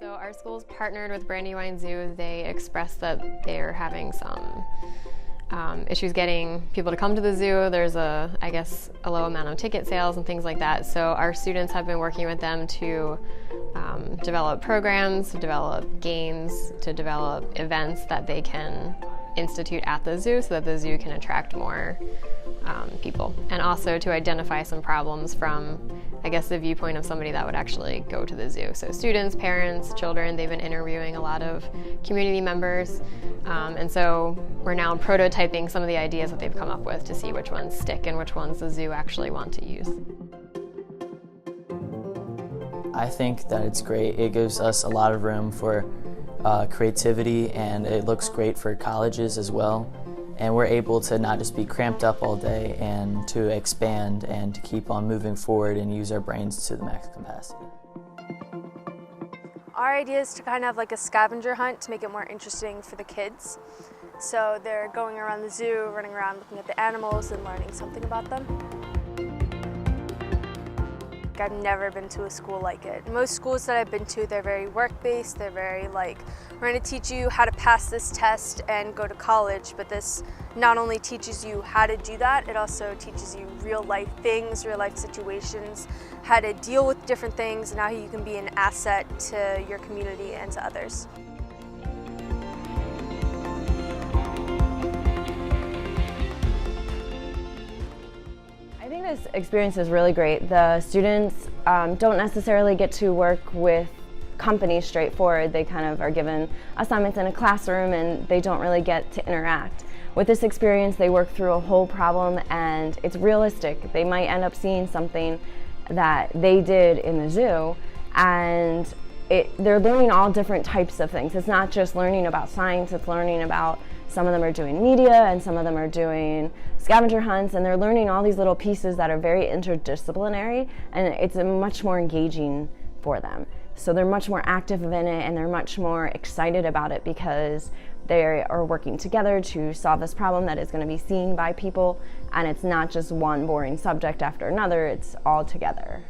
So our school's partnered with Brandywine Zoo. They expressed that they're having some issues getting people to come to the zoo. There's I guess, a low amount of ticket sales and things like that. So our students have been working with them to develop programs, to develop games, to develop events that they can institute at the zoo so that the zoo can attract more people. And also to identify some problems from, I guess, the viewpoint of somebody that would actually go to the zoo. So students, parents, children, they've been interviewing a lot of community members. And so we're now prototyping some of the ideas that they've come up with to see which ones stick and which ones the zoo actually want to use. I think that it's great. It gives us a lot of room for creativity, and it looks great for colleges as well. And we're able to not just be cramped up all day and to expand and to keep on moving forward and use our brains to the max capacity. Our idea is to kind of have like a scavenger hunt to make it more interesting for the kids. So they're going around the zoo, running around looking at the animals and learning something about them. I've never been to a school like it. Most schools that I've been to, they're very work-based, they're very like, we're going to teach you how to pass this test and go to college, but this not only teaches you how to do that, it also teaches you real-life things, real-life situations, how to deal with different things, and how you can be an asset to your community and to others. I think this experience is really great. The students don't necessarily get to work with companies straightforward. They kind of are given assignments in a classroom and they don't really get to interact. With this experience, they work through a whole problem and it's realistic. They might end up seeing something that they did in the zoo, and they're learning all different types of things. It's not just learning about science, it's learning about, some of them are doing media and some of them are doing scavenger hunts, and they're learning all these little pieces that are very interdisciplinary, and it's much more engaging for them. So they're much more active in it and they're much more excited about it because they are working together to solve this problem that is going to be seen by people, and it's not just one boring subject after another, it's all together.